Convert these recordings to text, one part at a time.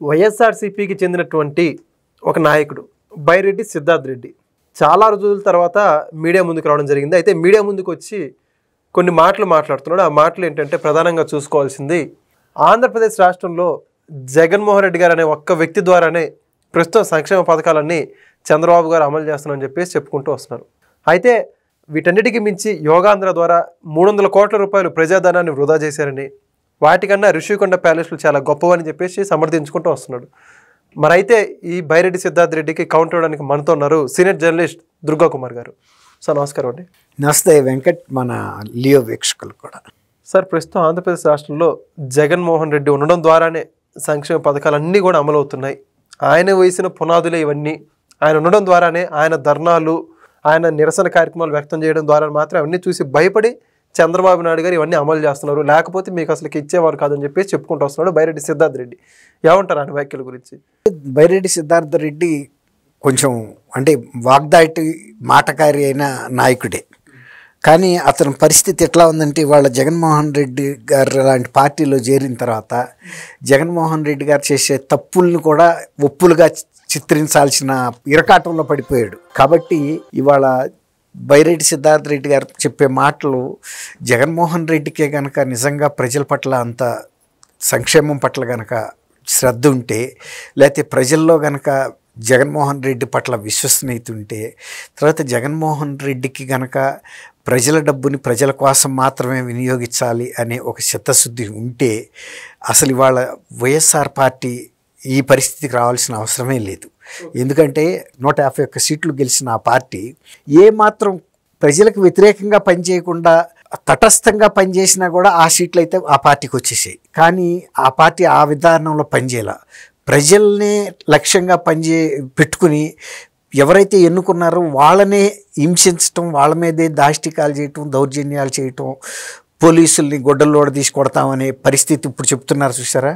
వైఎస్ఆర్సీపీకి చెందినటువంటి ఒక నాయకుడు బైరెడ్డి సిద్ధార్థ్ రెడ్డి చాలా రోజుల తర్వాత మీడియా ముందుకు రావడం జరిగింది. అయితే మీడియా ముందుకు వచ్చి కొన్ని మాటలు మాట్లాడుతున్నాడు. ఆ మాటలు ఏంటంటే ప్రధానంగా చూసుకోవాల్సింది ఆంధ్రప్రదేశ్ రాష్ట్రంలో జగన్మోహన్ రెడ్డి గారు అనే ఒక్క వ్యక్తి ద్వారానే ప్రస్తుతం సంక్షేమ పథకాలన్నీ చంద్రబాబు గారు అమలు చేస్తున్నారని చెప్పేసి చెప్పుకుంటూ వస్తున్నారు. అయితే వీటన్నిటికీ మించి యోగాంధ్ర ద్వారా 300 కోట్ల రూపాయలు ప్రజాధనాన్ని వృధా చేశారని, వాటికన్నా ఋషికొండ ప్యాలెస్లు చాలా గొప్పవని చెప్పేసి సమర్థించుకుంటూ వస్తున్నాడు. మరైతే ఈ బైరెడ్డి సిద్ధార్థ్ రెడ్డికి కౌంటర్ ఇవ్వడానికి మనతో ఉన్నారు సీనియర్ జర్నలిస్ట్ దుర్గా కుమార్ గారు. సార్ నమస్కారం అండి. నమస్తే వెంకట్, మన లియో వీక్షకులు కూడా. సార్, ప్రస్తుతం ఆంధ్రప్రదేశ్ రాష్ట్రంలో జగన్మోహన్ రెడ్డి ఉండడం ద్వారానే సంక్షేమ పథకాలన్నీ కూడా అమలవుతున్నాయి. ఆయన వేసిన పునాదులే ఇవన్నీ. ఆయన ఉండడం ద్వారానే, ఆయన ధర్నాలు, ఆయన నిరసన కార్యక్రమాలు వ్యక్తం చేయడం ద్వారా మాత్రం అవన్నీ చూసి భయపడి చంద్రబాబు నాయుడు గారు ఇవన్నీ అమలు చేస్తున్నారు, లేకపోతే మీకు అసలు ఇచ్చేవారు కాదని చెప్పేసి చెప్పుకుంటూ వస్తున్నాడు బైరెడ్డి సిద్ధార్థ్ రెడ్డి. ఏమంటారు ఆయన వ్యాఖ్యల గురించి? బైరెడ్డి సిద్ధార్థ రెడ్డి కొంచెం అంటే వాగ్దాటి మాటకారి అయిన నాయకుడే. కానీ అతని పరిస్థితి ఎట్లా ఉందంటే, ఇవాళ జగన్మోహన్ రెడ్డి గారు లాంటి పార్టీలో చేరిన తర్వాత జగన్మోహన్ రెడ్డి గారు చేసే తప్పుల్ని కూడా ఒప్పులుగా చిత్రించాల్సిన ఇరకాటంలో పడిపోయాడు. కాబట్టి ఇవాళ బైరెడ్డి సిద్ధార్థ రెడ్డి గారు చెప్పే మాటలు జగన్మోహన్ రెడ్డికే కనుక నిజంగా ప్రజల పట్ల అంత సంక్షేమం పట్ల కనుక శ్రద్ధ ఉంటే, లేకపోతే ప్రజల్లో కనుక జగన్మోహన్ రెడ్డి పట్ల విశ్వసనీయత ఉంటే, తర్వాత జగన్మోహన్ రెడ్డికి కనుక ప్రజల డబ్బుని ప్రజల కోసం మాత్రమే వినియోగించాలి అనే ఒక చిత్తశుద్ధి ఉంటే అసలు ఇవాళ వైఎస్ఆర్ పార్టీ ఈ పరిస్థితికి రావాల్సిన అవసరమే లేదు. ఎందుకంటే 151 సీట్లు గెలిచిన ఆ పార్టీ ఏమాత్రం ప్రజలకు వ్యతిరేకంగా పనిచేయకుండా తటస్థంగా పనిచేసినా కూడా ఆ సీట్లు అయితే ఆ పార్టీకి వచ్చేసాయి. కానీ ఆ పార్టీ ఆ విధానంలో పనిచేయాల, ప్రజల్నే లక్ష్యంగా పెట్టుకుని ఎవరైతే ఎన్నుకున్నారో వాళ్ళనే హింసించటం, వాళ్ళ మీదే దాష్టికాలు చేయటం, దౌర్జన్యాలు చేయటం, పోలీసుల్ని గొడ్డల్లోడ తీసి కొడతామనే పరిస్థితి ఇప్పుడు చెప్తున్నారు చూసారా.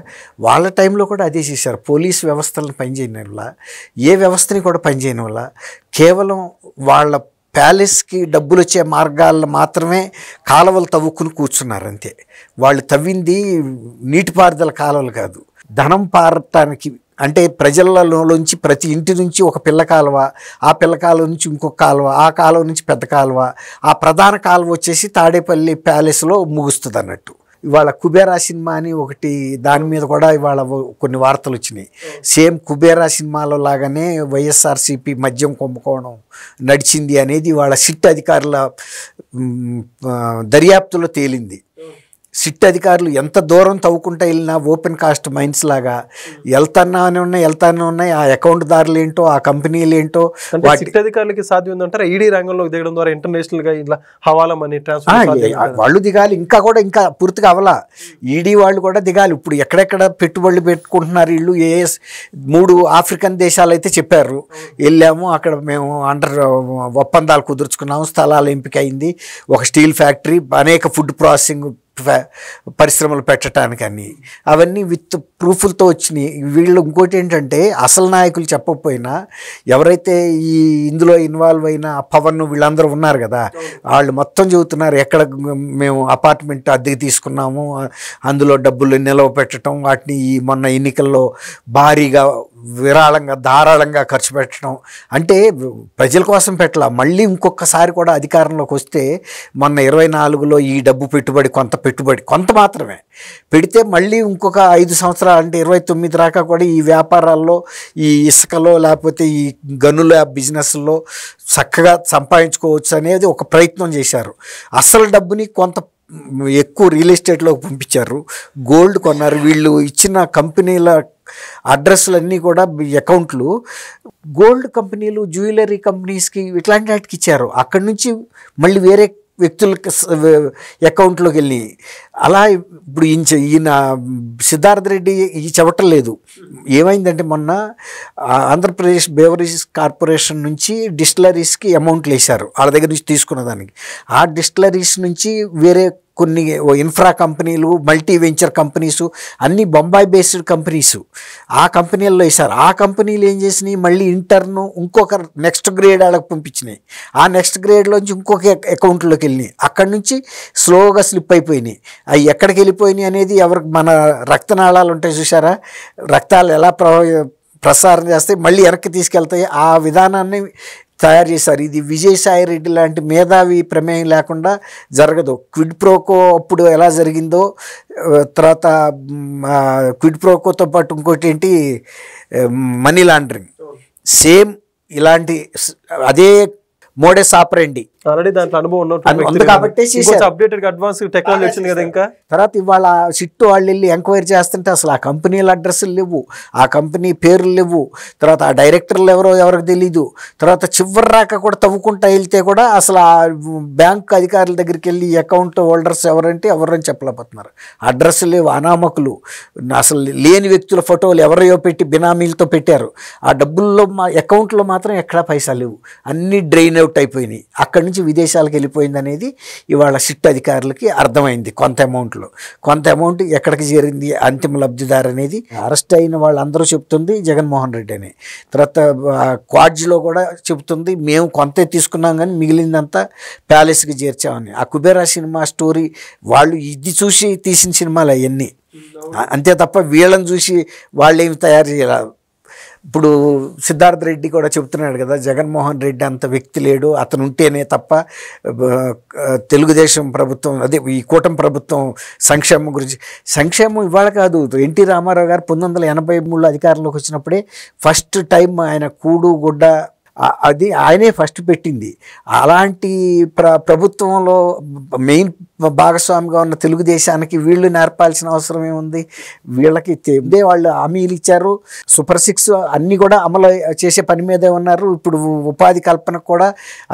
వాళ్ళ టైంలో కూడా అదే చేశారు. పోలీసు వ్యవస్థలను పనిచేయని వల్ల, ఏ వ్యవస్థని కూడా పనిచేయని వల్ల కేవలం వాళ్ళ ప్యాలెస్కి డబ్బులు వచ్చే మార్గాల్లో మాత్రమే కాలువలు తవ్వుకుని కూర్చున్నారు అంతే. వాళ్ళు తవ్వింది నీటిపారుదల కాలువలు కాదు, ధనం పారటానికి. అంటే ప్రజలలోంచి ప్రతి ఇంటి నుంచి ఒక పిల్ల కాలువ, ఆ పిల్ల కాలువ నుంచి ఇంకొక కాలువ, ఆ కాలువ నుంచి పెద్ద కాలువ, ఆ ప్రధాన కాలువ వచ్చేసి తాడేపల్లి ప్యాలెస్లో ముగుస్తుంది అన్నట్టు. ఇవాళ కుబేరా సినిమా అని ఒకటి, దాని మీద కూడా ఇవాళ కొన్ని వార్తలు వచ్చినాయి. సేమ్ కుబేరా సినిమాలో లాగానే వైఎస్ఆర్సీపీ మద్యం కుంభకోణం నడిచింది అనేది ఇవాళ సిట్ అధికారుల దర్యాప్తులో తేలింది. సిట్ అధికారులు ఎంత దూరం తవ్వుకుంటా వెళ్ళినా ఓపెన్ కాస్ట్ మైన్స్ లాగా వెళ్తానే ఉన్నాయి. ఆ అకౌంట్ దారులు ఏంటో, ఆ కంపెనీలు ఏంటో, సిట్ అధికారులకి సాధ్యం ఉందంటారా? ఈడీ రంగంలోకి దిగడం ద్వారా ఇంటర్నేషనల్ గా ఇలా హవాలా మనీ ట్రాన్స్ఫర్ వాళ్ళు దిగాలి. ఇంకా పూర్తిగా అవలా. ఈడీ వాళ్ళు కూడా దిగాలి. ఇప్పుడు ఎక్కడెక్కడ పెట్టుబడులు పెట్టుకుంటున్నారు వీళ్ళు. 3 ఆఫ్రికన్ దేశాలు అయితే చెప్పారు, వెళ్ళాము అక్కడ మేము ఒప్పందాలు కుదుర్చుకున్నాము, స్థలాలు ఎంపిక అయింది, ఒక స్టీల్ ఫ్యాక్టరీ, అనేక ఫుడ్ ప్రాసెసింగ్ పరిశ్రమలు పెట్టడానికని, అవన్నీ విత్ ప్రూఫ్లతో వచ్చినాయి. వీళ్ళు ఇంకోటి ఏంటంటే, అసలు నాయకులు చెప్పకపోయినా ఎవరైతే ఇందులో ఇన్వాల్వ్ అయిన పవన్ వీళ్ళందరూ ఉన్నారు కదా, వాళ్ళు మొత్తం చెబుతున్నారు ఎక్కడ మేము అపార్ట్మెంట్ అద్దెకి తీసుకున్నాము, అందులో డబ్బులు నిలవ పెట్టడం, వాటిని మొన్న ఎన్నికల్లో భారీగా విరాళంగా ధారాళంగా ఖర్చు పెట్టడం. అంటే ప్రజల కోసం పెట్టాల. మళ్ళీ ఇంకొకసారి కూడా అధికారంలోకి వస్తే మొన్న 24లో ఈ డబ్బు పెట్టుబడి కొంత మాత్రమే పెడితే మళ్ళీ ఇంకొక 5 సంవత్సరాలు అంటే 29 దాకా కూడా ఈ వ్యాపారాల్లో, ఈ ఇసుకలో లేకపోతే ఈ గనుల బిజినెస్లో చక్కగా సంపాదించుకోవచ్చు అనేది ఒక ప్రయత్నం చేశారు. అసలు డబ్బుని కొంత ఎక్కువ రియల్ ఎస్టేట్లోకి పంపించారు, గోల్డ్ కొన్నారు. వీళ్ళు ఇచ్చిన కంపెనీల అడ్రస్లన్నీ కూడా అకౌంట్లు గోల్డ్ కంపెనీలు, జ్యువెలరీ కంపెనీస్కి ఇట్లాంటి వాటికి ఇచ్చారు. అక్కడి నుంచి మళ్ళీ వేరే వ్యక్తులకి అకౌంట్లోకి వెళ్ళి అలా ఇప్పుడు ఈయన సిద్ధార్థ రెడ్డి ఈ చెప్పటం లేదు. ఏమైందంటే మొన్న ఆంధ్రప్రదేశ్ బేవరేజెస్ కార్పొరేషన్ నుంచి డిస్టిలరీస్కి అమౌంట్లు వేశారు వాళ్ళ దగ్గర నుంచి తీసుకున్న దానికి. ఆ డిస్టిలరీస్ నుంచి వేరే కొన్ని ఇన్ఫ్రా కంపెనీలు, మల్టీ వెంచర్ కంపెనీసు, అన్నీ బొంబాయి బేస్డ్ కంపెనీసు. ఆ కంపెనీల్లో వేశారు. ఆ కంపెనీలు ఏం చేసినాయి, మళ్ళీ ఇంటర్ను ఇంకొక నెక్స్ట్ గ్రేడ్ వాళ్ళకి పంపించినాయి. ఆ నెక్స్ట్ గ్రేడ్లోంచి ఇంకొక అకౌంట్లోకి వెళ్ళినాయి. అక్కడి నుంచి స్లోగా స్లిప్ అయిపోయినాయి. అవి ఎక్కడికి వెళ్ళిపోయినాయి అనేది ఎవరికి, మన రక్తనాళాలు ఉంటాయి చూసారా, రక్తాలు ఎలా ప్రసారం చేస్తే మళ్ళీ వెనక్కి తీసుకెళ్తాయి, ఆ విధానాన్ని తయారు చేశారు. ఇది విజయసాయి రెడ్డి లాంటి మేధావి ప్రమేయం లేకుండా జరగదు. క్విడ్ ప్రోకో అప్పుడు ఎలా జరిగిందో, తర్వాత క్విడ్ ప్రోకోతో పాటు ఇంకోటి ఏంటి, మనీ లాండరింగ్, సేమ్ ఇలాంటి అదే మోడస్ ఆపరండి. ఆల్రెడీ దాంట్లో అనుభవం ఉంది కాబట్టి అప్డేటెడ్ అడ్వాన్స్ టెక్నాలజీ వచ్చింది కదా. ఇంకా తర్వాత ఇవాళ సిట్టు వాళ్ళు వెళ్ళి ఎంక్వైరీ చేస్తుంటే అసలు ఆ కంపెనీల అడ్రస్లు లేవు, ఆ కంపెనీ పేర్లు లేవు, తర్వాత ఆ డైరెక్టర్లు ఎవరికి తెలీదు. తర్వాత చివరి రాక కూడా తవ్వుకుంటా వెళ్తే కూడా అసలు ఆ బ్యాంక్ అధికారుల దగ్గరికి వెళ్ళి అకౌంట్ హోల్డర్స్ ఎవరని చెప్పలేకపోతున్నారు. అడ్రస్ లేవు, అనామకులు, అసలు లేని వ్యక్తుల ఫోటోలు ఎవరో పెట్టి బినామీలతో పెట్టారు. ఆ డబ్బుల్లో అకౌంట్లో మాత్రం ఎక్కడా పైసా లేవు, అన్నీ డ్రైన్ అవుట్ అయిపోయినాయి. అక్కడి నుంచి విదేశాలకు వెళ్ళిపోయింది అనేది ఇవాళ సిట్ అధికారులకి అర్థమైంది. కొంత అమౌంట్ ఎక్కడికి చేరింది అంతిమ లబ్ధిదారు అనేది అరెస్ట్ అయిన వాళ్ళందరూ చెప్తుంది జగన్మోహన్ రెడ్డి అని. తర్వాత క్వాడ్జ్లో కూడా చెబుతుంది, మేము కొంతే తీసుకున్నాం కానీ మిగిలిందంతా ప్యాలెస్కి చేర్చామని. ఆ కుబేరా సినిమా స్టోరీ వాళ్ళు ఇది చూసి తీసిన సినిమాలు అవన్నీ, అంతే తప్ప వీళ్ళని చూసి వాళ్ళు ఏమి తయారు చేయాలి. ఇప్పుడు సిద్ధార్థ రెడ్డి కూడా చెబుతున్నాడు కదా, జగన్మోహన్ రెడ్డి అంత వ్యక్తి లేడు, అతను ఉంటేనే తప్ప తెలుగుదేశం ప్రభుత్వం, అదే ఈ కూటమి ప్రభుత్వం సంక్షేమం గురించి. సంక్షేమం ఇవాళ కాదు, ఎన్టీ రామారావు గారు 1983లో అధికారంలోకి వచ్చినప్పుడే ఫస్ట్ టైం ఆయన కూడు గుడ్డ అది ఆయనే ఫస్ట్ పెట్టింది. అలాంటి ప్రభుత్వంలో మెయిన్ భాగస్వామిగా ఉన్న తెలుగుదేశానికి వీళ్ళు నేర్పాల్సిన అవసరం ఏముంది? వీళ్ళకి ఇదే వాళ్ళు హామీలు ఇచ్చారు, సూపర్ 6 అన్నీ కూడా అమలు చేసే పని మీదే ఉన్నారు. ఇప్పుడు ఉపాధి కల్పనకు కూడా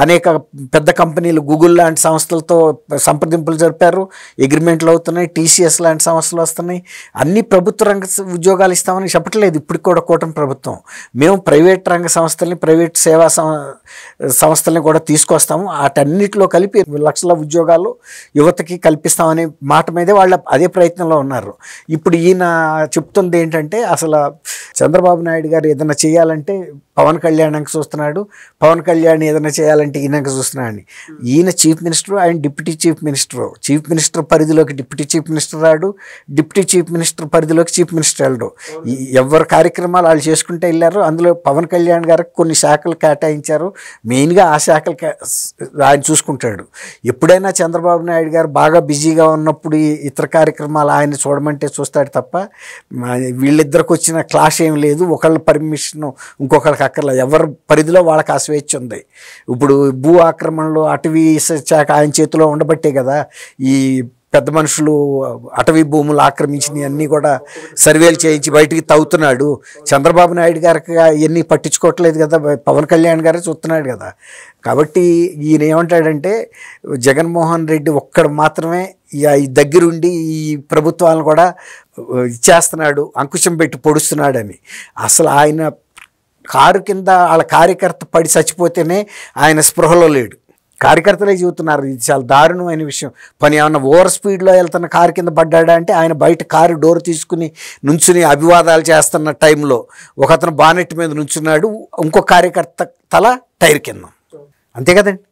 అనేక పెద్ద కంపెనీలు, గూగుల్ లాంటి సంస్థలతో సంప్రదింపులు జరిపారు, అగ్రిమెంట్లు అవుతున్నాయి, TCS లాంటి సంస్థలు వస్తున్నాయి. అన్ని ప్రభుత్వ రంగ ఉద్యోగాలు ఇస్తామని చెప్పట్లేదు ఇప్పుడు కూడా కూటమి ప్రభుత్వం. మేము ప్రైవేట్ రంగ సంస్థల్ని, ప్రైవేట్ సేవా సంస్థల్ని కూడా తీసుకొస్తాము, వాటన్నిటిలో కలిపి లక్షల ఉద్యోగాలు యువతకి కల్పిస్తామనే మాట మీదే వాళ్ళు అదే ప్రయత్నంలో ఉన్నారు. ఇప్పుడు ఈయన చెప్తుంది ఏంటంటే, అసలు చంద్రబాబు నాయుడు గారు ఏదైనా చేయాలంటే పవన్ కళ్యాణ్కి చూస్తున్నాడు, పవన్ కళ్యాణ్ ఏదైనా చేయాలంటే ఈయనకి చూస్తున్నాడు. ఈయన చీఫ్ మినిస్టర్, ఆయన deputy chief minister. Chief minister పరిధిలోకి డిప్యూటీ చీఫ్ మినిస్టర్ రాడు, డిప్యూటీ చీఫ్ మినిస్టర్ పరిధిలోకి చీఫ్ మినిస్టర్ వెళ్ళడు. ఎవరి కార్యక్రమాలు వాళ్ళు చేసుకుంటే వెళ్ళారు. అందులో పవన్ కళ్యాణ్ గారికి కొన్ని శాఖలు కేటాయించారు, మెయిన్గా ఆ శాఖలు ఆయన చూసుకుంటాడు. ఎప్పుడైనా చంద్రబాబు నాయుడు గారు బాగా బిజీగా ఉన్నప్పుడు ఇతర కార్యక్రమాలు ఆయన చూడమంటే చూస్తాడు తప్ప వీళ్ళిద్దరికి వచ్చిన క్లాష్ ఏం లేదు. ఒకళ్ళ పర్మిషన్ ఇంకొకళ్ళకి అక్కర్లేదు, ఎవరి పరిధిలో వాళ్ళకి ఆ స్వేచ్ఛ ఉంది. ఇప్పుడు భూ ఆక్రమణలో అటవీ శాఖ ఆయన చేతిలో ఉండబట్టే కదా ఈ పెద్ద మనుషులు అటవీ భూములు ఆక్రమించినవి అన్నీ కూడా సర్వేలు చేయించి బయటికి తవ్వుతున్నాడు. చంద్రబాబు నాయుడు గారికి ఇవన్నీ పట్టించుకోవట్లేదు కదా, పవన్ కళ్యాణ్ గారే చూస్తున్నాడు కదా. కాబట్టి ఈయన ఏమంటాడంటే, జగన్మోహన్ రెడ్డి ఒక్కడు మాత్రమే ఈ దగ్గరుండి ఈ ప్రభుత్వాలను కూడా ఇచ్చేస్తున్నాడు, అంకుశం పెట్టి పొడుస్తున్నాడని. అసలు ఆయన కారు కింద వాళ్ళ కార్యకర్త పడి చచ్చిపోతేనే ఆయన స్పృహలో లేడు. కార్యకర్తలే చెబుతున్నారు ఇది చాలా దారుణమైన విషయం. పని ఏమన్నా ఓవర్ స్పీడ్లో వెళ్తున్న కారు కింద పడ్డాడా అంటే, ఆయన బయట కారు డోర్ తీసుకుని నుంచుని అభివాదాలు చేస్తున్న టైంలో ఒకతను బానెట్ మీద నుంచున్నాడు, ఇంకో కార్యకర్త తల టైర్ కింద. అంతే కదండి.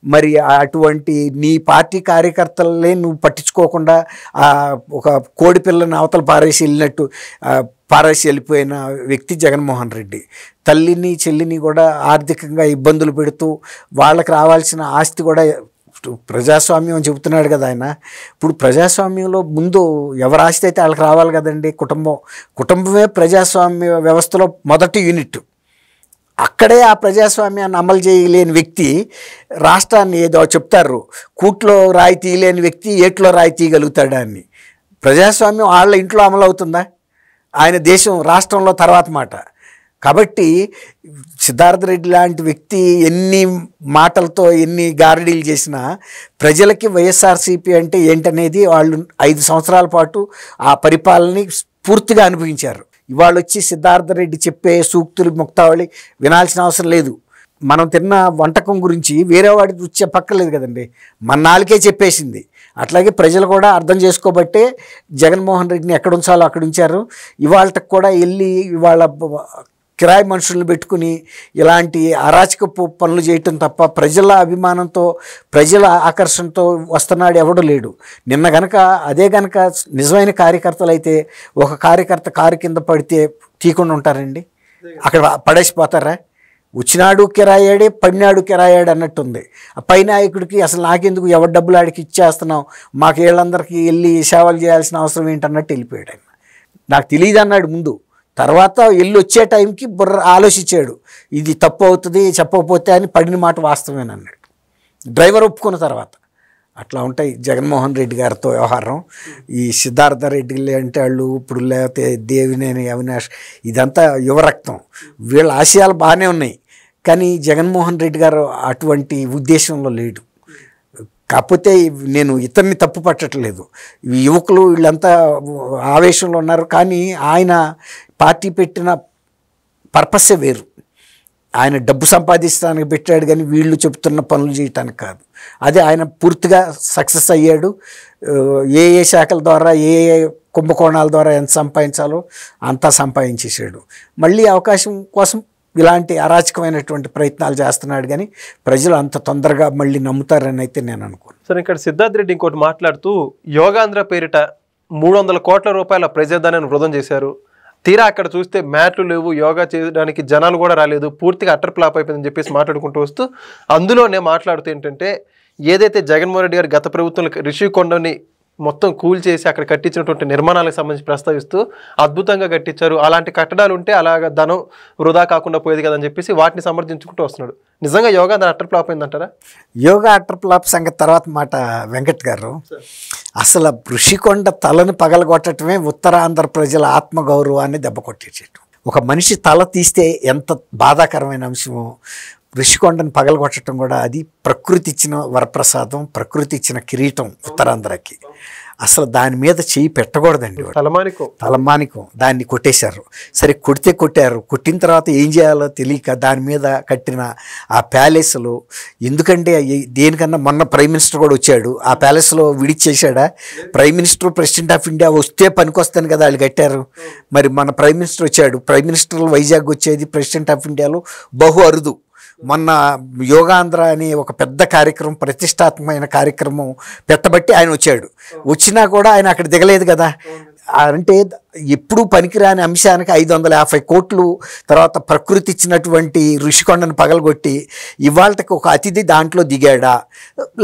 మరి అటువంటి నీ పార్టీ కార్యకర్తలనే నువ్వు పట్టించుకోకుండా ఒక కోడి పిల్లని అవతల పారేసి వెళ్ళిపోయిన వ్యక్తి జగన్మోహన్ రెడ్డి. తల్లిని చెల్లిని కూడా ఆర్థికంగా ఇబ్బందులు పెడుతూ వాళ్ళకి రావాల్సిన ఆస్తి కూడా, ప్రజాస్వామ్యం అని చెబుతున్నాడు కదా ఆయన. ఇప్పుడు ప్రజాస్వామ్యంలో ముందు ఎవరి ఆస్తి అయితే వాళ్ళకి రావాలి కదండి. కుటుంబమే ప్రజాస్వామ్య వ్యవస్థలో మొదటి యూనిట్. అక్కడే ఆ ప్రజాస్వామ్యాన్ని అమలు చేయలేని వ్యక్తి రాష్ట్రాన్ని, ఏదో చెప్తారు కూట్లో రాయి తీయలేని వ్యక్తి ఏట్లో రాయి తీయగలుగుతాడా అని. ప్రజాస్వామ్యం వాళ్ళ ఇంట్లో అమలు అవుతుందా? ఆయన దేశం రాష్ట్రంలో తర్వాత మాట. కాబట్టి సిద్ధార్థ రెడ్డి లాంటి వ్యక్తి ఎన్ని మాటలతో ఎన్ని గారడీలు చేసినా ప్రజలకి వైఎస్ఆర్సీపీ అంటే ఏంటనేది వాళ్ళు 5 సంవత్సరాల పాటు ఆ పరిపాలనని పూర్తిగా అనుభవించారు. ఇవాళ వచ్చి సిద్ధార్థ రెడ్డి చెప్పే సూక్తులు ముక్తావళి వినాల్సిన అవసరం లేదు. మనం తిన్న వంటకం గురించి వేరే వాడి రుచి చెప్పక్కర్లేదు కదండి, మన నాలుకే చెప్పేసింది. అట్లాగే ప్రజలు కూడా అర్థం చేసుకోబట్టే జగన్మోహన్ రెడ్డిని ఎక్కడ ఉంచాలో అక్కడ ఉంచారు. ఇవాళకి కూడా వెళ్ళి ఇవాళ కిరాయి మనుషులను పెట్టుకుని ఇలాంటి అరాచక పనులు చేయటం తప్ప ప్రజల అభిమానంతో ప్రజల ఆకర్షణతో వస్తున్నాడు ఎవడు లేడు. నిన్న గనక అదే గనక నిజమైన కార్యకర్తలు అయితే ఒక కార్యకర్త కారు కింద పడితే తీయకుండా ఉంటారండి? అక్కడ పడేసిపోతారా? వచ్చినాడు కిరాయాడే, పడినాడు కిరాయాడు అన్నట్టుంది. ఆ పై నాయకుడికి అసలు నాకెందుకు, ఎవరి డబ్బులు ఆడికి ఇచ్చేస్తున్నావు, మాకు వీళ్ళందరికీ వెళ్ళి సేవలు చేయాల్సిన అవసరం ఏంటన్నట్టు వెళ్ళిపోయాడు ఆయన. నాకు తెలియదు అన్నాడు ముందు, తర్వాత వెళ్ళి వచ్చే టైంకి ఆలోచించాడు ఇది తప్పు అవుతుంది చెప్పకపోతే అని. పడిన మాట వాస్తవేనన్నాడు డ్రైవర్ ఒప్పుకున్న తర్వాత. అట్లా ఉంటాయి జగన్మోహన్ రెడ్డి గారితో వ్యవహారం. ఈ సిద్ధార్థ రెడ్డి అంటే వాళ్ళు ఇప్పుడు, లేకపోతే దేవినేని అవినాష్, ఇదంతా యువరక్తం. వీళ్ళ ఆశయాలు బాగానే ఉన్నాయి, కానీ జగన్మోహన్ రెడ్డి గారు అటువంటి ఉద్దేశంలో లేడు. కాకపోతే నేను ఇతన్ని తప్పు పట్టట్లేదు, యువకులు వీళ్ళంతా ఆవేశంలో ఉన్నారు. కానీ ఆయన పార్టీ పెట్టిన పర్పస్సే వేరు. ఆయన డబ్బు సంపాదించడానికి పెట్టాడు, కానీ వీళ్ళు చెప్తున్న పనులు చేయటానికి కాదు. అదే ఆయన పూర్తిగా సక్సెస్ అయ్యాడు. ఏ ఏ శాఖల ద్వారా ఏ ఏ కుంభకోణాల ద్వారా ఎంత సంపాదించాలో అంతా సంపాదించేసాడు. మళ్ళీ అవకాశం కోసం ఇలాంటి అరాచకమైనటువంటి ప్రయత్నాలు చేస్తున్నాడు, కానీ ప్రజలు అంత తొందరగా మళ్ళీ నమ్ముతారని అయితే నేను అనుకోను. సరే, ఇక్కడ సిద్ధార్థ్ రెడ్డి ఇంకోటి మాట్లాడుతూ యోగాంధ్ర పేరిట 300 కోట్ల రూపాయల ప్రజాధనాన్ని వృధం చేశారు. తీరా అక్కడ చూస్తే మ్యాట్లు లేవు, యోగా చేయడానికి జనాలు కూడా రాలేదు, పూర్తిగా అట్టర్ ఫ్లాప్ అయిపోయిందని చెప్పేసి మాట్లాడుకుంటూ వస్తూ అందులోనే మాట్లాడుతూ ఏంటంటే ఏదైతే జగన్మోహన్ రెడ్డి గారు గత ప్రభుత్వంలో రిషికొండని మొత్తం కూల్ చేసి అక్కడ కట్టించినటువంటి నిర్మాణాలకు సంబంధించి ప్రస్తావిస్తూ అద్భుతంగా కట్టించారు, అలాంటి కట్టడాలు ఉంటే అలాగ ధనం వృధా కాకుండా పోయేది కదని చెప్పేసి వాటిని సమర్థించుకుంటూ వస్తున్నాడు. నిజంగా యోగా దాని అట్టర్ ఫ్లాప్ అయిందంటారా? యోగా అట్టర్ ఫ్లాప్ సంగతి తర్వాత మాట వెంకట్ గారు. అసలు ఋషికొండ తలను పగలగొట్టడమే ఉత్తరాంధ్ర ప్రజల ఆత్మగౌరవాన్ని దెబ్బకొట్టేటట్టు. ఒక మనిషి తల తీస్తే ఎంత బాధాకరమైన అంశమో ఋషికొండను పగలగొట్టడం కూడా అది ప్రకృతి ఇచ్చిన వరప్రసాదం, ప్రకృతి ఇచ్చిన కిరీటం ఉత్తరాంధ్రకి. అసలు దాని మీద చేయి పెట్టకూడదండి. తలమానికం దాన్ని కొట్టేశారు. సరే కొట్టారు, కొట్టిన తర్వాత ఏం చేయాలో తెలియక దాని మీద కట్టిన ఆ ప్యాలెస్లు, ఎందుకంటే దేనికన్నా మొన్న ప్రైమ్ మినిస్టర్ కూడా వచ్చాడు, ఆ ప్యాలెస్లో విడిచేశాడా? Prime minister president of India వస్తే పనికొస్తాను కదా వాళ్ళు కట్టారు. మరి మన ప్రైమ్ మినిస్టర్ వచ్చాడు, ప్రైమ్ మినిస్టర్ వైజాగ్ వచ్చేది ప్రెసిడెంట్ ఆఫ్ ఇండియాలో బహు అరుదు. మొన్న యోగాంధ్ర అని ఒక పెద్ద కార్యక్రమం, ప్రతిష్టాత్మకమైన కార్యక్రమం పెట్టబట్టి ఆయన వచ్చాడు. వచ్చినా కూడా ఆయన అక్కడ దిగలేదు కదా. అంటే ఎప్పుడూ పనికిరాని అంశానికి 550 కోట్లు తర్వాత ప్రకృతి ఇచ్చినటువంటి ఋషికొండను పగలగొట్టి ఇవాళకి ఒక అతిథి దాంట్లో దిగాడా,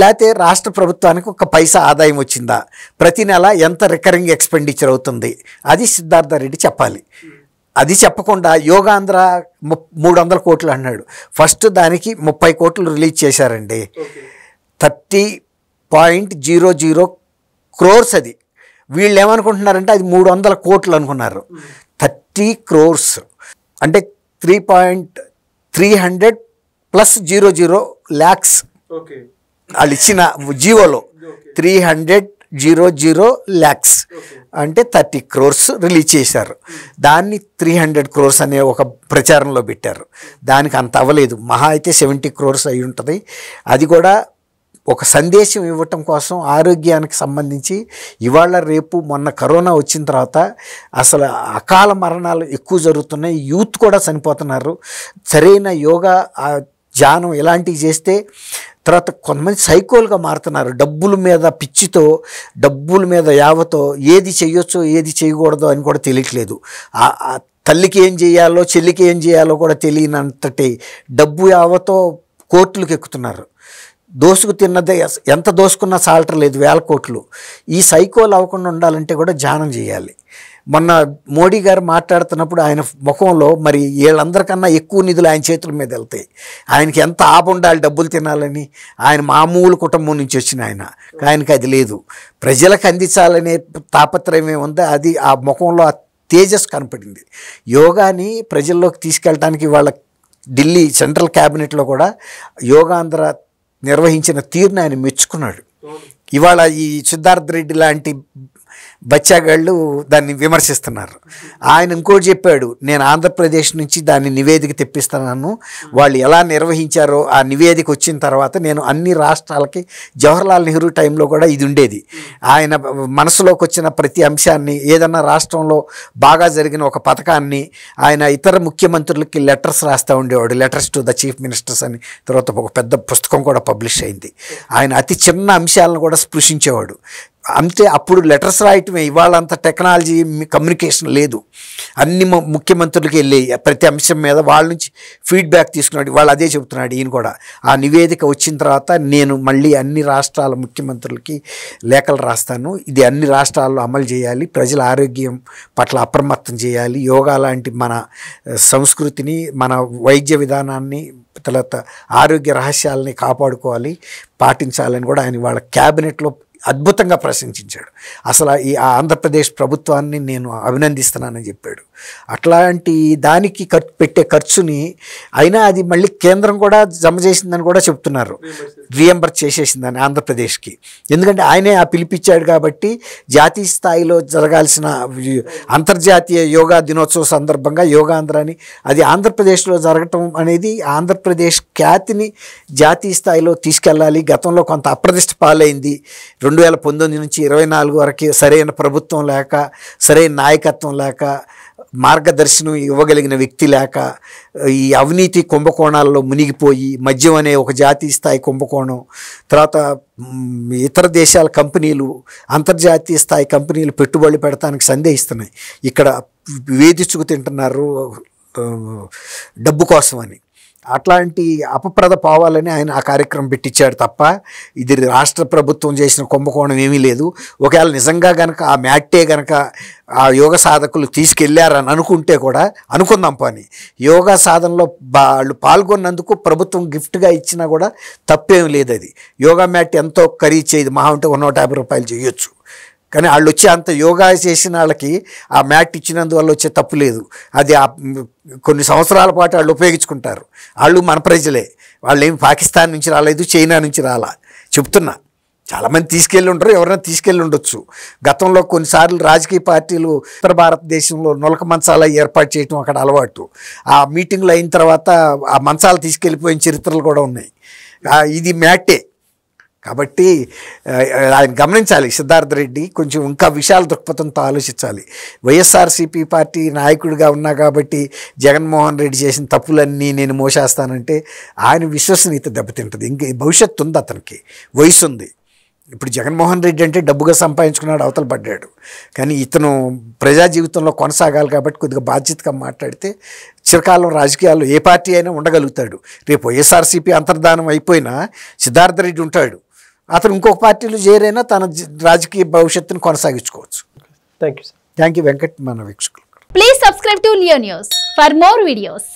లేకపోతే రాష్ట్ర ప్రభుత్వానికి ఒక పైసా ఆదాయం వచ్చిందా, ప్రతి నెల ఎంత రికరింగ్ ఎక్స్పెండిచర్ అవుతుంది, అది సిద్ధార్థ రెడ్డి చెప్పాలి. అది చెప్పకుండా యోగాంధ్ర 300 కోట్లు అన్నాడు. ఫస్ట్ దానికి 30 కోట్లు రిలీజ్ చేశారండి. 30.00 crores అది. వీళ్ళు ఏమనుకుంటున్నారంటే అది 300 కోట్లు అనుకున్నారు. 30 crores అంటే 3.300 + 00 lakhs వాళ్ళు ఇచ్చిన జీవోలో 300 lakhs అంటే 30 crores రిలీజ్ చేశారు. దాన్ని 300 crores అనే ఒక ప్రచారంలో పెట్టారు. దానికి అంత అవ్వలేదు, మహా అయితే 70 crores అయి ఉంటుంది. అది కూడా ఒక సందేశం ఇవ్వటం కోసం ఆరోగ్యానికి సంబంధించి. ఇవాళ రేపు మొన్న కరోనా వచ్చిన తర్వాత అసలు అకాల మరణాలు ఎక్కువ జరుగుతున్నాయి, యూత్ కూడా చనిపోతున్నారు. సరైన యోగా ధ్యానం ఇలాంటివి చేస్తే తర్వాత కొంతమంది సైకోలుగా మారుతున్నారు. డబ్బుల మీద పిచ్చితో, డబ్బుల మీద యావతో ఏది చేయొచ్చో ఏది చేయకూడదో అని కూడా తెలియట్లేదు. తల్లికి ఏం చేయాలో చెల్లికి ఏం చేయాలో కూడా తెలియనంతటి డబ్బు యావతో కోర్టులకు ఎక్కుతున్నారు. దోసుకు తిన్నదే ఎంత దోసుకున్నా సాల్టర్లేదు, 1000 కోట్లు. ఈ సైకోలు అవ్వకుండా ఉండాలంటే కూడా ధ్యానం చేయాలి. మొన్న మోడీ గారు మాట్లాడుతున్నప్పుడు ఆయన ముఖంలో మరి వీళ్ళందరికన్నా ఎక్కువ నిధులు ఆయన చేతుల మీద వెళ్తాయి. ఆయనకి ఎంత ఉండాలి డబ్బులు తినాలని. ఆయన మామూలు కుటుంబం నుంచి వచ్చిన ఆయనకి అది లేదు. ప్రజలకు అందించాలనే తాపత్రయం ఏముందో అది ఆ ముఖంలో ఆ తేజస్ కనపడింది. యోగాని ప్రజల్లోకి తీసుకెళ్ళడానికి వాళ్ళ ఢిల్లీ సెంట్రల్ క్యాబినెట్లో కూడా యోగాంధ్ర నిర్వహించిన తీరుని ఆయన మెచ్చుకున్నాడు. ఇవాళ ఈ సిద్ధార్థ్ రెడ్డి లాంటి బచ్చాగాళ్ళు దాన్ని విమర్శిస్తున్నారు. ఆయన ఇంకోటి చెప్పాడు, నేను ఆంధ్రప్రదేశ్ నుంచి దాన్ని నివేదిక తెప్పిస్తున్నాను, వాళ్ళు ఎలా నిర్వహించారో ఆ నివేదిక వచ్చిన తర్వాత నేను అన్ని రాష్ట్రాలకి, జవహర్లాల్ నెహ్రూ టైంలో కూడా ఇది ఉండేది, ఆయన మనసులోకి వచ్చిన ప్రతి అంశాన్ని, ఏదన్నా రాష్ట్రంలో బాగా జరిగిన ఒక పథకాన్ని ఆయన ఇతర ముఖ్యమంత్రులకి లెటర్స్ రాస్తూ ఉండేవాడు, letters to the chief ministers అని. తర్వాత ఒక పెద్ద పుస్తకం కూడా పబ్లిష్ అయింది. ఆయన అతి చిన్న అంశాలను కూడా స్పృశించేవాడు. అంతే, అప్పుడు లెటర్స్ రాయటమే, ఇవాళ అంత టెక్నాలజీ కమ్యూనికేషన్ లేదు. అన్ని ముఖ్యమంత్రులకి వెళ్ళి ప్రతి అంశం మీద వాళ్ళ నుంచి ఫీడ్బ్యాక్ తీసుకున్నాడు. వాళ్ళు అదే చెబుతున్నాడు ఈయన కూడా. ఆ నివేదిక వచ్చిన తర్వాత నేను మళ్ళీ అన్ని రాష్ట్రాల ముఖ్యమంత్రులకి లేఖలు రాస్తాను, ఇది అన్ని రాష్ట్రాల్లో అమలు చేయాలి, ప్రజల ఆరోగ్యం పట్ల అప్రమత్తం చేయాలి, యోగా లాంటి మన సంస్కృతిని, మన వైద్య విధానాన్ని, తర్వాత ఆరోగ్య రహస్యాలని కాపాడుకోవాలి, పాటించాలని కూడా ఆయన వాళ్ళ క్యాబినెట్లో అద్భుతంగా ప్రశంసించాడు. అసలు ఈ ఆంధ్రప్రదేశ్ ప్రభుత్వాన్ని నేను అభినందిస్తున్నానని చెప్పాడు. అట్లాంటి దానికి పెట్టే ఖర్చుని అయినా అది మళ్ళీ కేంద్రం కూడా జమ చేసిందని కూడా చెప్తున్నారు, రీఎంబర్స్ చేసేసిందని ఆంధ్రప్రదేశ్కి. ఎందుకంటే ఆయనే ఆ పిలిపించాడు కాబట్టి జాతీయ స్థాయిలో జరగాల్సిన అంతర్జాతీయ యోగా దినోత్సవ సందర్భంగా యోగాంధ్ర అని అది ఆంధ్రప్రదేశ్లో జరగటం అనేది ఆంధ్రప్రదేశ్ ఖ్యాతిని జాతీయ స్థాయిలో తీసుకెళ్ళాలి. గతంలో కొంత అప్రదిష్ట పాలైంది. 2019 నుంచి 24 వరకు సరైన ప్రభుత్వం లేక, సరైన నాయకత్వం లేక, మార్గదర్శనం ఇవ్వగలిగిన వ్యక్తి లేక, ఈ అవినీతి కుంభకోణాల్లో మునిగిపోయి, మద్యం అనే ఒక జాతీయ స్థాయి కుంభకోణం, తర్వాత ఇతర దేశాల కంపెనీలు, అంతర్జాతీయ స్థాయి కంపెనీలు పెట్టుబడులు పెడతానికి సందేహిస్తున్నాయి, ఇక్కడ వేధించుకు తింటున్నారు డబ్బు కోసమని. అట్లాంటి అపప్రద పోవాలని ఆయన ఆ కార్యక్రమం పెట్టించాడు తప్ప ఇది రాష్ట్ర ప్రభుత్వం చేసిన కుంభకోణం ఏమీ లేదు. ఒకవేళ నిజంగా గనక ఆ మ్యాట్టే గనక ఆ యోగ సాధకులు తీసుకెళ్లారని అనుకుంటే కూడా అనుకుందాం పని, యోగా సాధనలో వాళ్ళు పాల్గొన్నందుకు ప్రభుత్వం గిఫ్ట్గా ఇచ్చినా కూడా తప్పేం లేదు. అది యోగా మ్యాట్ ఎంతో ఖరీదు చేయదు, మహా ఉంటే 150 రూపాయలు చేయొచ్చు. కానీ వాళ్ళు వచ్చి అంత యోగా చేసిన వాళ్ళకి ఆ మ్యాట్ ఇచ్చినందువల్ల వచ్చే తప్పు లేదు. అది కొన్ని సంవత్సరాల పాటు వాళ్ళు ఉపయోగించుకుంటారు. వాళ్ళు మన ప్రజలే, వాళ్ళు ఏమి పాకిస్తాన్ నుంచి రాలేదు, చైనా నుంచి రాలా. చెప్తున్నా, చాలామంది తీసుకెళ్ళి ఉంటారు, ఎవరైనా తీసుకెళ్ళి ఉండొచ్చు. గతంలో కొన్నిసార్లు రాజకీయ పార్టీలు ఉత్తర భారతదేశంలో నులక మంచాల ఏర్పాటు చేయటం అక్కడ అలవాటు. ఆ మీటింగ్లు అయిన తర్వాత ఆ మంచాలు తీసుకెళ్ళిపోయిన చరిత్రలు కూడా ఉన్నాయి. ఇది మ్యాటే కాబట్టి ఆయన గమనించాలి. సిద్ధార్థ రెడ్డి కొంచెం ఇంకా విశాల దృక్పథంతో ఆలోచించాలి. వైఎస్ఆర్సీపీ పార్టీ నాయకుడిగా ఉన్నా కాబట్టి జగన్మోహన్ రెడ్డి చేసిన తప్పులన్నీ నేను మోసేస్తానంటే ఆయన విశ్వసనీయత దెబ్బతింటుంది. ఇంక భవిష్యత్తు ఉంది, అతనికి వయసు ఉంది. ఇప్పుడు జగన్మోహన్ రెడ్డి అంటే డబ్బుగా సంపాదించుకున్నాడు, అవతల పడ్డాడు. కానీ ఇతను ప్రజా జీవితంలో కొనసాగాలి కాబట్టి కొద్దిగా బాధ్యతగా మాట్లాడితే చిరకాలం రాజకీయాల్లో ఏ పార్టీ అయినా ఉండగలుగుతాడు. రేపు వైఎస్ఆర్సీపీ అంతర్ధానం అయిపోయినా సిద్ధార్థ రెడ్డి ఉంటాడు. అతను ఇంకొక పార్టీలో చేరైనా తన రాజకీయ భవిష్యత్తును కొనసాగించుకోవచ్చు. థ్యాంక్ యూ వెంకట్, మన వీక్షకులు. Please subscribe to Leo news for more videos.